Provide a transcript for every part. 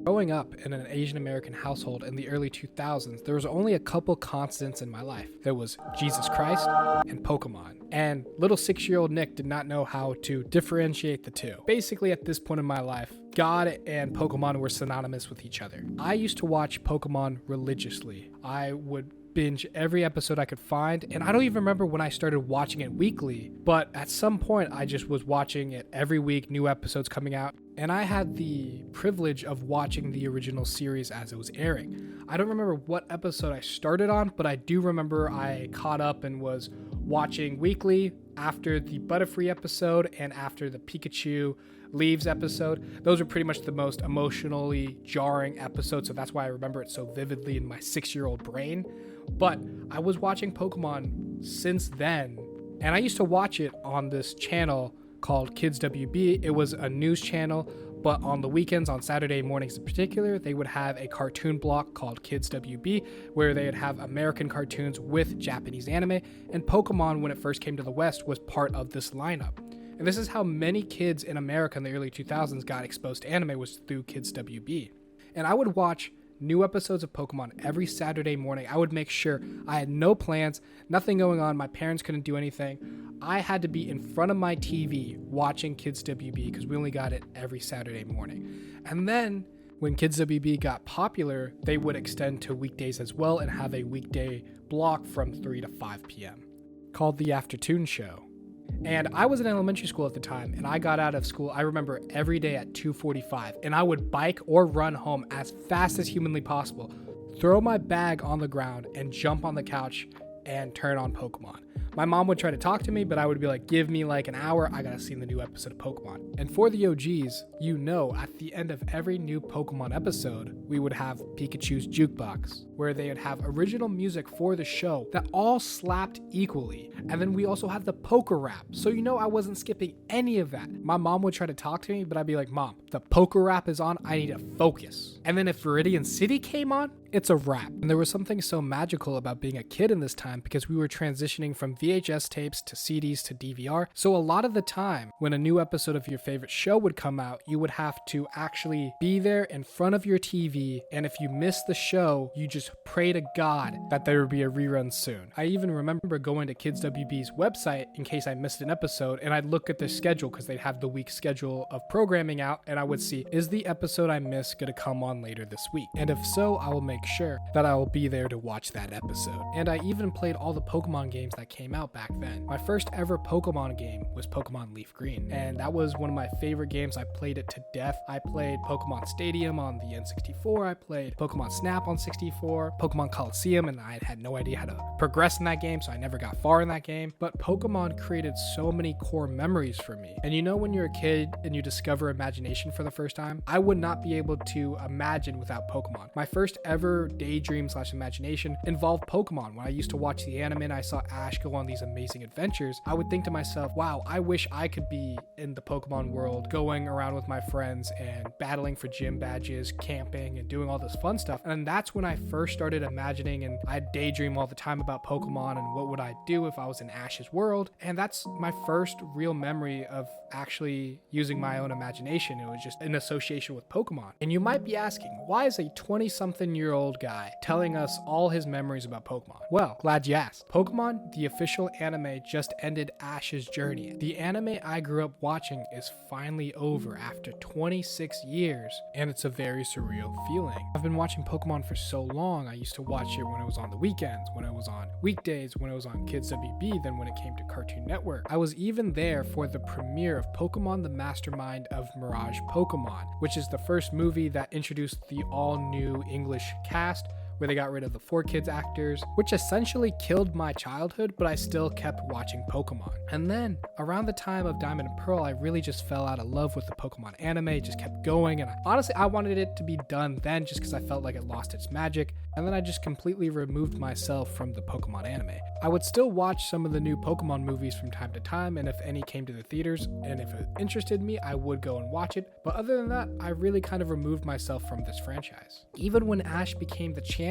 Growing up in an Asian American household in the early 2000s, there was only a couple constants in my life. There was Jesus Christ and Pokemon. And little 6-year-old Nick did not know how to differentiate the two. Basically, at this point in my life, God and Pokemon were synonymous with each other. I used to watch Pokemon religiously. I would binge every episode I could find, and I don't even remember when I started watching it weekly, but at some point I just was watching it every week, new episodes coming out, and I had the privilege of watching the original series as it was airing. I don't remember what episode I started on, but I do remember I caught up and was watching weekly after the Butterfree episode and after the Pikachu Leaves episode. Those are pretty much the most emotionally jarring episodes, so that's why I remember it so vividly in my 6-year-old brain. But I was watching Pokemon since then, and I used to watch it on this channel called Kids WB. It was a news channel, but on the weekends, on Saturday mornings in particular, they would have a cartoon block called Kids WB, where they would have American cartoons with Japanese anime, and Pokemon, when it first came to the West, was part of this lineup. And this is how many kids in America in the early 2000s got exposed to anime, was through Kids WB. And I would watch new episodes of Pokemon every Saturday morning. I would make sure I had no plans, nothing going on. My parents couldn't do anything. I had to be in front of my TV watching Kids WB because we only got it every Saturday morning. And then when Kids WB got popular, they would extend to weekdays as well and have a weekday block from 3 to 5 p.m. called the Aftertoon Show. And I was in elementary school at the time, and I got out of school, I remember, every day at 2:45, and I would bike or run home as fast as humanly possible, throw my bag on the ground, and jump on the couch and turn on Pokemon. My mom would try to talk to me, but I would be like, give me like an hour, I gotta see the new episode of Pokemon. And for the OGs, you know, at the end of every new Pokemon episode, we would have Pikachu's Jukebox, where they would have original music for the show that all slapped equally. And then we also had the Poker Rap, so you know I wasn't skipping any of that. My mom would try to talk to me, but I'd be like, Mom, the Poker Rap is on, I need to focus. And then if Viridian City came on, it's a wrap. And there was something so magical about being a kid in this time because we were transitioning from VHS tapes to CDs to DVR. So a lot of the time when a new episode of your favorite show would come out, you would have to actually be there in front of your TV. And if you missed the show, you just pray to God that there would be a rerun soon. I even remember going to Kids WB's website in case I missed an episode, and I'd look at their schedule because they'd have the week schedule of programming out, and I would see, is the episode I missed going to come on later this week? And if so, I will make sure that I will be there to watch that episode. And I even played all the Pokemon games that came out back then. My first ever Pokemon game was Pokemon Leaf Green, and that was one of my favorite games. I played it to death. I played Pokemon Stadium on the N64, I played Pokemon Snap on 64, Pokemon Coliseum, and I had no idea how to progress in that game, so I never got far in that game. But Pokemon created so many core memories for me. And you know, when you're a kid and you discover imagination for the first time, I would not be able to imagine without Pokemon. My first ever daydream/imagination involved Pokemon. When I used to watch the anime and I saw Ash go on these amazing adventures, I would think to myself, wow, I wish I could be in the Pokemon world, going around with my friends and battling for gym badges, camping, and doing all this fun stuff. And that's when I first started imagining, and I'd daydream all the time about Pokemon and what would I do if I was in Ash's world. And that's my first real memory of actually using my own imagination. It was just in association with Pokemon. And you might be asking, why is a 20-something-year-old guy telling us all his memories about Pokemon? Well, glad you asked. Pokemon, the official anime, just ended Ash's journey. The anime I grew up watching is finally over after 26 years, and it's a very surreal feeling. I've been watching Pokemon for so long. I used to watch it when it was on the weekends, when it was on weekdays, when it was on Kids WB, then when it came to Cartoon Network. I was even there for the premiere of Pokemon the Mastermind of Mirage Pokemon, which is the first movie that introduced the all-new English cast, where they got rid of the 4Kids actors, which essentially killed my childhood, but I still kept watching Pokemon. And then, around the time of Diamond and Pearl, I really just fell out of love with the Pokemon anime. It just kept going, and honestly, I wanted it to be done then just because I felt like it lost its magic, and then I just completely removed myself from the Pokemon anime. I would still watch some of the new Pokemon movies from time to time, and if any came to the theaters, and if it interested me, I would go and watch it, but other than that, I really kind of removed myself from this franchise. Even when Ash became the champion,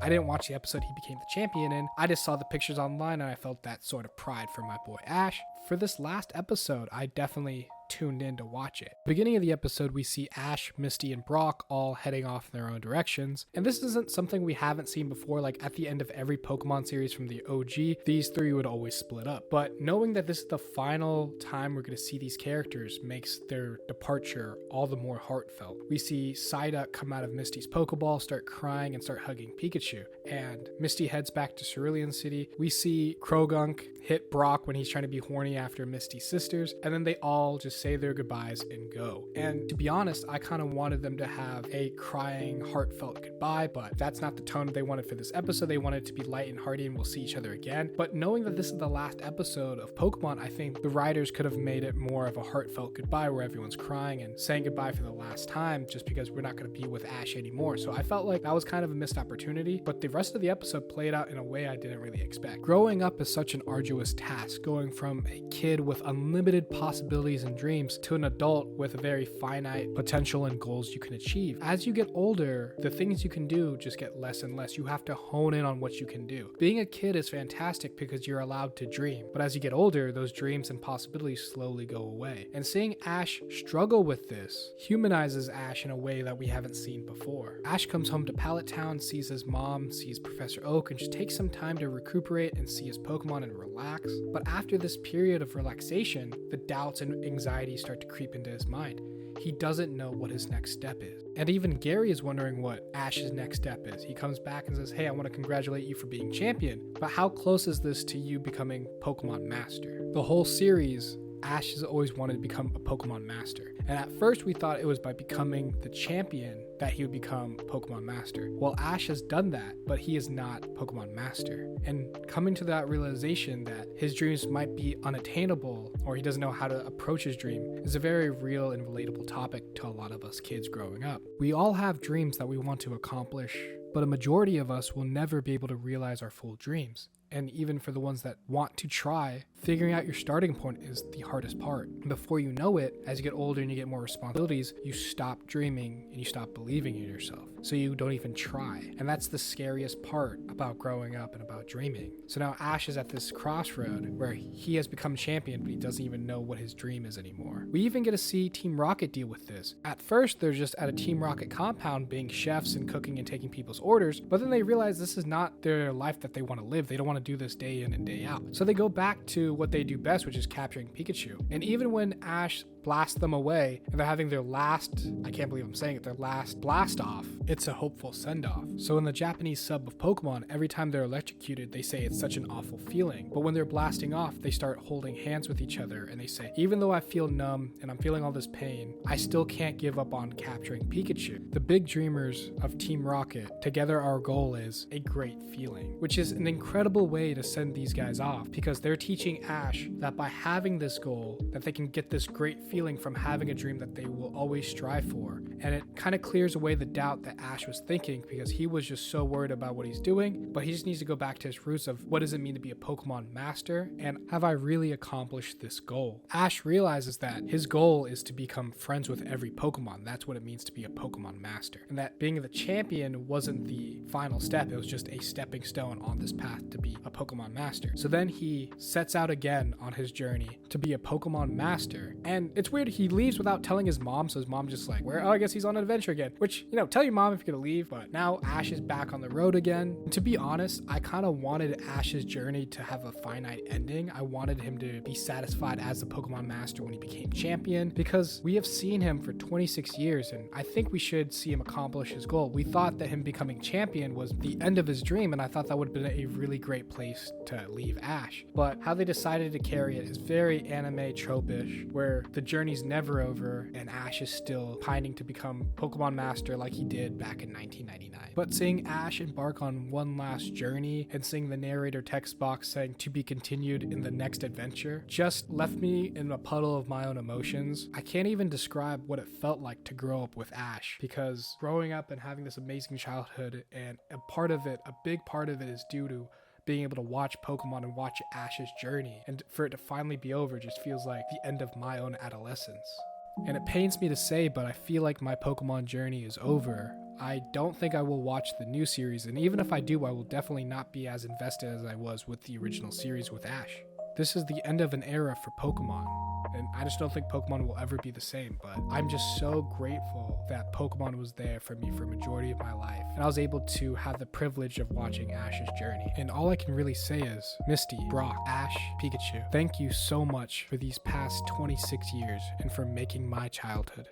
I didn't watch the episode he became the champion in, I just saw the pictures online and I felt that sort of pride for my boy Ash. For this last episode, I definitely tuned in to watch it. Beginning of the episode, we see Ash, Misty, and Brock all heading off in their own directions, and this isn't something we haven't seen before. Like at the end of every Pokemon series from the OG, these three would always split up. But knowing that this is the final time we're going to see these characters makes their departure all the more heartfelt. We see Psyduck come out of Misty's Pokeball, start crying, and start hugging Pikachu, and Misty heads back to Cerulean City. We see Krogunk hit Brock when he's trying to be horny after Misty's sisters, and then they all just say their goodbyes and go. And to be honest, I kind of wanted them to have a crying, heartfelt goodbye, but that's not the tone they wanted for this episode. They wanted it to be light and hearty and we'll see each other again. But knowing that this is the last episode of Pokemon, I think the writers could have made it more of a heartfelt goodbye where everyone's crying and saying goodbye for the last time, just because we're not going to be with Ash anymore. So I felt like that was kind of a missed opportunity, but the rest of the episode played out in a way I didn't really expect. Growing up is such an arduous task, going from a kid with unlimited possibilities and dreams to an adult with a very finite potential and goals you can achieve. As you get older, the things you can do just get less and less. You have to hone in on what you can do. Being a kid is fantastic because you're allowed to dream, but as you get older, those dreams and possibilities slowly go away. And seeing Ash struggle with this humanizes Ash in a way that we haven't seen before. Ash comes home to Pallet Town, sees his mom, sees Professor Oak, and just takes some time to recuperate and see his Pokemon and relax. But after this period of relaxation, the doubts and anxiety start to creep into his mind. He doesn't know what his next step is. And even Gary is wondering what Ash's next step is. He comes back and says, hey, I want to congratulate you for being champion, but how close is this to you becoming Pokemon Master? The whole series, Ash has always wanted to become a Pokemon Master. And at first we thought it was by becoming the champion that he would become Pokemon Master. Well, Ash has done that, but he is not Pokemon Master. And coming to that realization that his dreams might be unattainable, or he doesn't know how to approach his dream, is a very real and relatable topic to a lot of us kids growing up. We all have dreams that we want to accomplish, but a majority of us will never be able to realize our full dreams. And even for the ones that want to try, figuring out your starting point is the hardest part. Before you know it, as you get older and you get more responsibilities, you stop dreaming and you stop believing in yourself. So you don't even try. And that's the scariest part about growing up and about dreaming. So now Ash is at this crossroad where he has become champion, but he doesn't even know what his dream is anymore. We even get to see Team Rocket deal with this. At first, they're just at a Team Rocket compound being chefs and cooking and taking people's orders, but then they realize this is not their life that they want to live. They don't want to do this day in and day out. So they go back to what they do best, which is capturing Pikachu. And even when Ash blast them away and they're having their last, I can't believe I'm saying it, their last blast off, it's a hopeful send off. So in the Japanese sub of Pokemon, every time they're electrocuted, they say it's such an awful feeling. But when they're blasting off, they start holding hands with each other and they say, even though I feel numb and I'm feeling all this pain, I still can't give up on capturing Pikachu. The big dreamers of Team Rocket, together our goal is a great feeling, which is an incredible way to send these guys off, because they're teaching Ash that by having this goal, that they can get this great feeling from having a dream that they will always strive for. And it kind of clears away the doubt that Ash was thinking, because he was just so worried about what he's doing, but he just needs to go back to his roots of what does it mean to be a Pokemon Master, and have I really accomplished this goal? Ash realizes that his goal is to become friends with every Pokemon. That's what it means to be a Pokemon Master. And that being the champion wasn't the final step, it was just a stepping stone on this path to be a Pokemon Master. So then he sets out again on his journey to be a Pokemon Master. And it's weird, he leaves without telling his mom, so his mom just like, where? Oh, I guess he's on an adventure again. Which, you know, tell your mom if you're gonna leave, but now Ash is back on the road again. And to be honest, I kind of wanted Ash's journey to have a finite ending. I wanted him to be satisfied as the Pokemon Master when he became champion, because we have seen him for 26 years, and I think we should see him accomplish his goal. We thought that him becoming champion was the end of his dream, and I thought that would have been a really great place to leave Ash. But how they decided to carry it is very anime trope-ish, where the journey's never over and Ash is still pining to become Pokemon Master like he did back in 1999. But seeing Ash embark on one last journey and seeing the narrator text box saying to be continued in the next adventure just left me in a puddle of my own emotions. I can't even describe what it felt like to grow up with Ash, because growing up and having this amazing childhood, and a big part of it is due to being able to watch Pokemon and watch Ash's journey, and for it to finally be over just feels like the end of my own adolescence. And it pains me to say, but I feel like my Pokemon journey is over. I don't think I will watch the new series, and even if I do, I will definitely not be as invested as I was with the original series with Ash. this is the end of an era for Pokemon. And I just don't think Pokemon will ever be the same, but I'm just so grateful that Pokemon was there for me for a majority of my life. And I was able to have the privilege of watching Ash's journey. And all I can really say is, Misty, Brock, Ash, Pikachu, thank you so much for these past 26 years and for making my childhood.